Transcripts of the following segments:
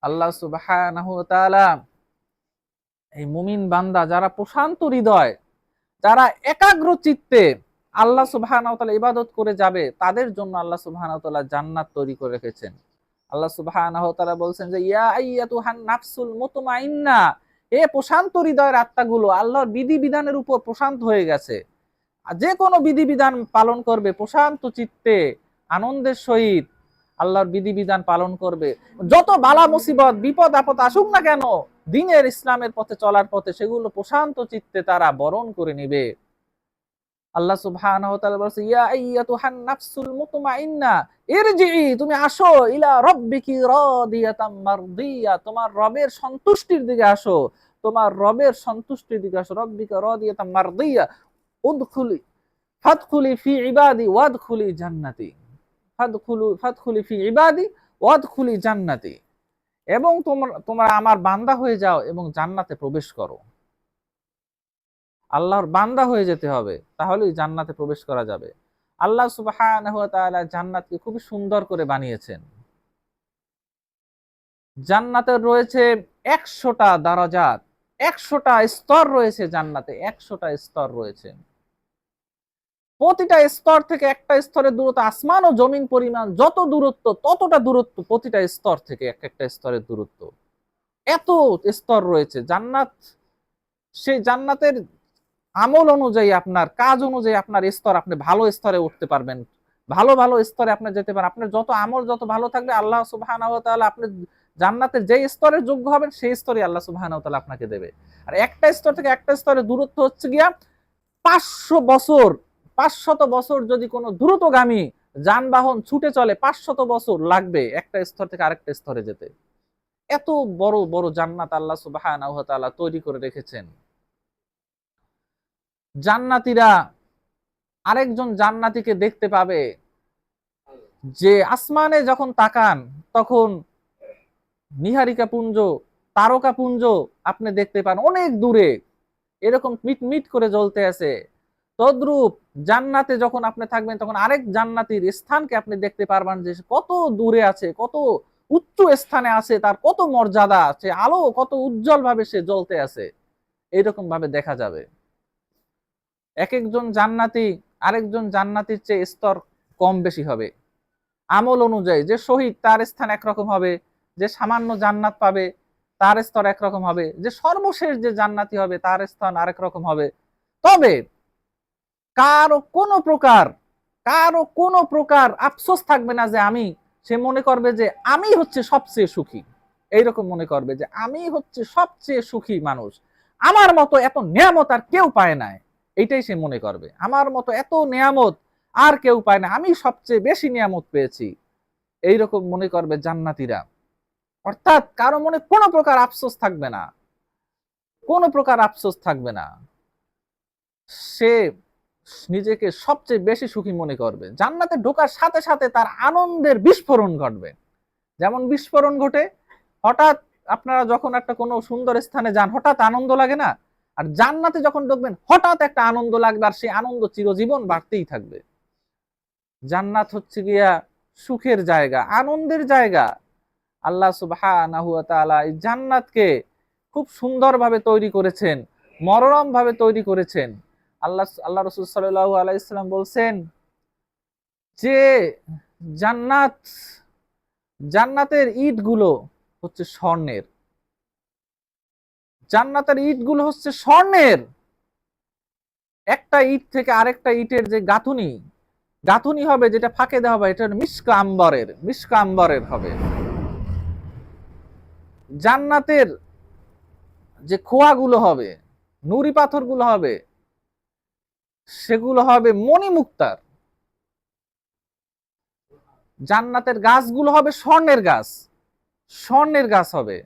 আল্লাহ সুবহানাহু ওয়া তাআলা এই মুমিন বান্দা যারা প্রশান্ত হৃদয়, যারা একাগ্র চিত্তে আল্লাহ সুবহানাহু ওয়া তাআলা ইবাদত করে যাবে, তাদের জন্য আল্লাহ সুবহানাহু ওয়া তাআলা জান্নাত তৈরি করে রেখেছেন। আল্লাহ সুবহানাহু ওয়া তাআলা বলছেন যে ইয়া আইয়াতুহান নাফসুল মুতমাইন্না, এ প্রশান্ত হৃদয়ের আত্মাগুলো আল্লাহর বিধিবিধানের উপর প্রশান্ত হয়ে গেছে। যে কোনো বিধিবিধান পালন করবে প্রশান্ত চিত্তে, আনন্দের সহিত আল্লাহর বিধিবিধান পালন করবে। যত বালা মুসিবত বিপদ আপদ আসুক না কেন, দ্বীনের ইসলামের পথে চলার পথে সেগুলো প্রশান্ত চিত্তে তারা বরণ করে নিবে। আল্লাহ সুবহানাহু ওয়া তাআলা বলেছে ইয়া আইয়াতুহান নাফসুল মুতমাইন্না ইরজিই, তুমি আসো ইলা রাব্বিকি রাদিয়াতাম মারদিয়া, তোমার রবের সন্তুষ্টির দিকে আসো, তোমার রবের সন্তুষ্টির দিকে আসো। রাব্বিকা রাদিয়াতাম মারদিয়া উদখুলি ফাদখুলি ফি ইবাদি ওয়াদখুলি জান্নাতি, ফাদখুলি ফি ইবাদি ওয়াদখুলি জান্নাতি, এবং তোমরা আমার বান্দা হয়ে যাও এবং জান্নাতে প্রবেশ করো। আল্লাহর বান্দা হয়ে যেতে হবে, তাহলেই জান্নাতে প্রবেশ করা যাবে। আল্লাহ সুবহানাহু ওয়া তাআলা জান্নাতকে খুবই সুন্দর করে বানিয়েছেন। জান্নাতের রয়েছে 100টা দারাজাত, 100টা স্তর রয়েছে জান্নাতে, 100টা স্তর রয়েছে। প্রতিটা স্তর থেকে একটা স্তরের দূরত্ব আসমান ও জমিন পরিমাণ, যত দূরত্ব ততটা দূরত্ব প্রতিটা স্তর থেকে এক একটা স্তরের দূরত্ব। এত স্তর রয়েছে জান্নাত। সেই জান্নাতের আমল অনুযায়ী, আপনার কাজ অনুযায়ী আপনার স্তর, আপনি ভালো স্তরে উঠতে পারবেন, ভালো ভালো স্তরে আপনি যেতে পারেন। আপনার যত আমল যত ভালো থাকবে, আল্লাহ সুবহানাহু ওয়া তাআলা আপনি জান্নাতের যেই স্তরের যোগ্য হবেন সেই স্তরে আল্লাহ সুবহানাহু ওয়া তাআলা আপনাকে দেবে। আর একটা স্তর থেকে একটা স্তরের দূরত্ব হচ্ছে গিয়া 500 বছর, 500 বছর যদি কোনো দ্রুতগামী যানবাহন ছুটে চলে 500 বছর লাগবে একটা স্তর থেকে আরেকটা স্তরে যেতে। এত বড় বড় জান্নাত আল্লাহ সুবহানাহু ওয়া তাআলা তৈরি করে রেখেছেন। জান্নাতীরা আরেকজন জান্নাতীকে দেখতে পাবে, যে আসমানে যখন তাকান তখন নিহারিকা পুঞ্জ, তারকা পুঞ্জ আপনি দেখতে পান অনেক দূরে, এরকম মিটমিট করে জ্বলতে আছে। তদ্রূপ জান্নাতে যখন আপনি থাকবেন তখন আরেক জান্নাতীর স্থানকে আপনি দেখতে পারবেন যে কত দূরে আছে, কত উচ্চ স্থানে আছে, তার কত মর্যাদা আছে, আলো কত উজ্জ্বল ভাবে সে জ্বলতে আছে, এইরকম ভাবে দেখা যাবে। এক একজন জান্নাতি আরেকজন জান্নাতির চেয়ে স্তর কম বেশি হবে আমল অনুযায়ী। যে শহীদ তার স্থান একরকম হবে, যে সামান্য জান্নাত পাবে তার স্তর একরকম হবে, যে সর্বশেষ যে জান্নাতি হবে তার স্থান আরেক রকম হবে। তবে কারো কোনো প্রকার আফসোস থাকবে না যে সে মনে করবে যে আমি হচ্ছে সবচেয়ে সুখী, এইরকম মনে করবে যে আমি হচ্ছে সবচেয়ে সুখী মানুষ, আমার মতো এত নিয়ামত আর কেউ পায় না, এইটাই সে মনে করবে। আমার মতো এত নিয়ামত আর কেউ পায় না, আমি সবচেয়ে বেশি নিয়ামত পেয়েছি, এইরকম মনে করবে জান্নাতীরা। অর্থাৎ কারো মনে কোনো প্রকার আফসোস থাকবে না, কোনো প্রকার আফসোস থাকবে না, সে নিজেকে সবচেয়ে বেশি সুখী মনে করবে। জান্নাতে ঢোকার সাথে সাথে তার আনন্দের বিস্ফোরণ ঘটবে। যেমন বিস্ফোরণ ঘটে হঠাৎ আপনারা যখন একটা কোনো সুন্দর স্থানে যান, হঠাৎ আনন্দ লাগে না? আর জান্নাতে যখন ঢুকবেন হঠাৎ একটা আনন্দ লাগবে, আর সেই আনন্দ চিরজীবন বাড়তেই থাকবে। জান্নাত হচ্ছে গিয়া সুখের জায়গা, আনন্দের জায়গা। আল্লাহ সুবহানাহু ওয়া তাআলা এই জান্নাতকে খুব সুন্দরভাবে তৈরি করেছেন, মনোরম ভাবে তৈরি করেছেন। আল্লাহ রাসূল সাল্লাল্লাহু আলাইহি ওয়াসাল্লাম বলছেন যে জান্নাতের ইটগুলো হচ্ছে স্বর্ণের, জান্নাতের ইটগুলো হচ্ছে স্বর্ণের। একটা ইট থেকে আরেকটা ইটের যে গাঁথুনি হবে, যেটা ফাঁকে দেওয়া হবে, এটা মিশক আম্বরের হবে। জান্নাতের যে খোয়াগুলো হবে, নুরি পাথরগুলো হবে, সেগুলো হবে মণিমুক্তার। জান্নাতের গাছগুলো হবে স্বর্ণের গাছ হবে।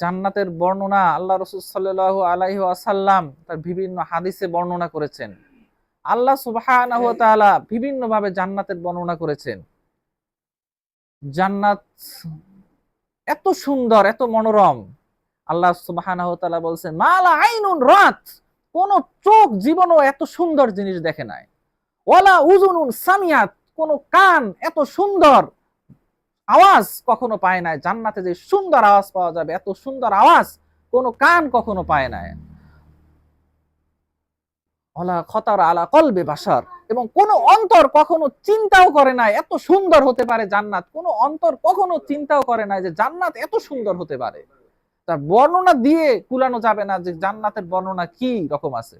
জান্নাতের বর্ণনা আল্লাহ রাসূল সাল্লাল্লাহু আলাইহি ওয়াসাল্লাম তার বিভিন্ন হাদিসে বর্ণনা করেছেন। আল্লাহ সুবহানাহু ওয়া তাআলা বিভিন্ন ভাবে জান্নাতের বর্ণনা করেছেন। জান্নাত এত সুন্দর, এত মনোরম। আল্লাহ সুবহানাহু ওয়া তাআলা বলছেন মালা আইনুন রাত, কোন চোখ জীবনও এত সুন্দর জিনিস দেখে নাই। ওয়ালা উযুনুন সামিয়াত, কোন কান এত সুন্দর আওয়াজ কখনো পায় নাই। জান্নাতে যে সুন্দর আওয়াজ পাওয়া যাবে, এত সুন্দর আওয়াজ কোনো কান কখনো পায় নাই। ওয়ালা খতারা আলা কলবি বাশার, এবং কোন অন্তর কখনো চিন্তাও করে নাই এত সুন্দর হতে পারে জান্নাত। কোন অন্তর কখনো চিন্তাও করে নাই যে জান্নাত এত সুন্দর হতে পারে। তার বর্ণনা দিয়ে কুলানো যাবে না যে জান্নাতের বর্ণনা কি রকম আছে,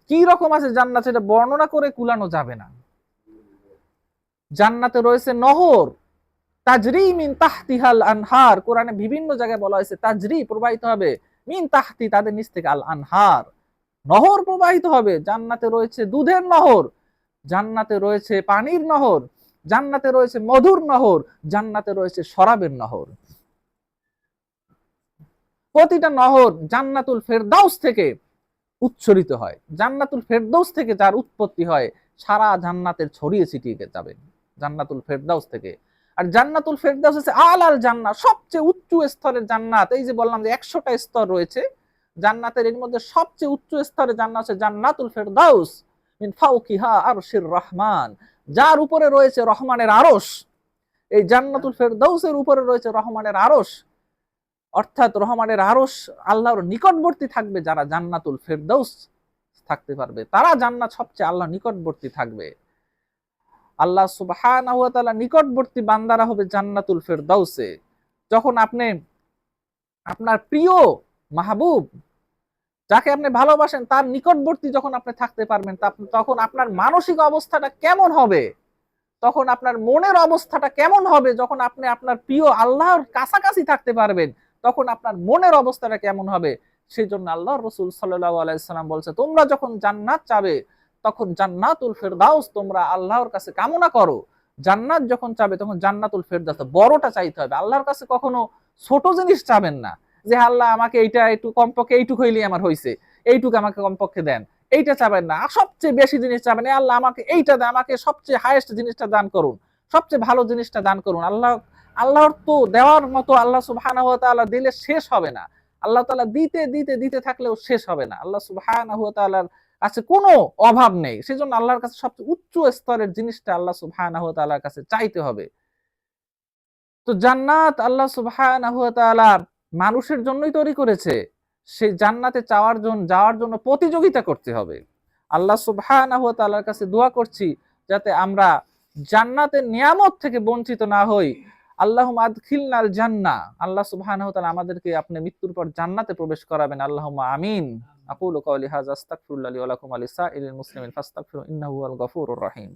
কি রকম আছে জান্নাত, সেটা বর্ণনা করে কুলানো যাবে না। জান্নাতে রয়েছে নহর, তাজরি মিন তাহতিহাল আনহার। কোরআনে বিভিন্ন জায়গায় বলা হয়েছে তাজরি প্রবাহিত হবে, মিন তাহতি তাদের নিচ থেকে, আল আনহার নহর প্রবাহিত হবে। জান্নাতে রয়েছে দুধের নহর, জান্নাতে রয়েছে পানির নহর, জান্নাতে রয়েছে মধুর নহর, জান্নাতে রয়েছে শরাবের নহর। প্রতিটা নহর জান্নাতুল ফেরদাউস থেকে উচ্ছরিত হয়। জান্নাতুল ফেরদাউস থেকে যার উৎপত্তি হয়, সারা জান্নাতের ছড়িয়ে ছিটিয়ে যাবে জান্নাতুল ফেরদাউস থেকে। আর জান্নাতুল ফেরদাউস হচ্ছে আলাল জান্নাত, সবচেয়ে উচ্চ স্তরের জান্নাত। এই যে বললাম যে 100টা স্তর রয়েছে জান্নাতের, এর মধ্যে সবচেয়ে উচ্চ স্তরের জান্নাত হচ্ছে জান্নাতুল ফেরদাউস, মিন ফাওকিহা আরশির রহমান, যার উপরে রয়েছে রহমানের আরশ। এই জান্নাতুল ফেরদাউসের উপরে রয়েছে রহমানের আরশ, অর্থাৎ রহমানের আরশ আল্লাহর নিকটবর্তী থাকবে। যারা জান্নাতুল ফেরদাউস থাকতে পারবে তারা জান্নাত সবচেয়ে আল্লাহর নিকটবর্তী থাকবে। আল্লাহ সুবহানাহু ওয়া তাআলা নিকটবর্তী বান্দারা হবে জান্নাতুল ফেরদাউসে। যখন আপনি আপনার প্রিয় মাহবুব, যাকে আপনি ভালোবাসেন, তার নিকটবর্তী যখন আপনি থাকতে পারবেন, তখন আপনার মানসিক অবস্থাটা কেমন হবে, তখন আপনার মনের অবস্থাটা কেমন হবে। যখন আপনি আপনার প্রিয় আল্লাহর কাছাকাছি থাকতে পারবেন, তখন আপনার মনের অবস্থাটা কেমন হবে। সেই জন্য আল্লাহর রাসূল সাল্লাল্লাহু আলাইহি সাল্লাম বলছে, তোমরা যখন জান্নাত চাবে তখন জান্নাতুল ফেরদাউস তোমরা আল্লাহর কাছে কামনা করো। জান্নাত যখন চাবে তখন জান্নাতুল ফেরদাউস, বড়টা চাইতে হবে। আল্লাহর কাছে কখনো ছোট জিনিস চাবেন না, যে আল্লাহ আমাকে এইটা একটু কমপক্ষে এইটুকু হইলেই আমার হইছে, এইটুকু আমাকে কমপক্ষে দেন, এইটা চাবেন না। সবচেয়ে বেশি জিনিস চাবেন, আল্লাহ আমাকে এইটা দেন, আমাকে সবচেয়ে হাইয়েস্ট জিনিসটা দান করুন, সবচেয়ে ভালো জিনিসটা দান করুন। আল্লাহর তো দেওয়ার মতো আল্লাহ সুবহানাহু ওয়া তাআলা দিলে শেষ হবে না। আল্লাহ তাআলা দিতে দিতে দিতে থাকলেও শেষ হবে না। আল্লাহ সুবহানাহু ওয়া তাআলার কাছে কোনো অভাব নেই। সেজন্য আল্লাহর কাছে সবচেয়ে উচ্চ স্তরের জিনিসটা আল্লাহ সুবহানাহু ওয়া তাআলার কাছে চাইতে হবে। তো জান্নাত আল্লাহ সুবহানাহু ওয়া তাআলা মানুষের জন্যই তৈরি করেছে। সেই জান্নাতে যাওয়ার জন্য প্রতিযোগিতা করতে হবে। আল্লাহ সুবহানাহু ওয়া তাআলার কাছে দোয়া করছি যাতে আমরা জান্নাতের নিয়ামত থেকে বঞ্চিত না হই। আল্লাহুম্মা আদখিলনাল জান্নাহ। আল্লাহ সুবহানাহু ওয়া তাআলা আমাদেরকে আপনি মৃত্যুর পর জান্নাতে প্রবেশ করাবেন। আল্লাহুম্মা আমিন। আকুলু কওলি হাযা আস্তাগফিরুল্লাহ লি ওয়া লাকুম ওয়া লিসাইরিল মুসলিমিন ফাস্তাগফিরু ইন্নাহু হুয়াল গফুরুর রহিম।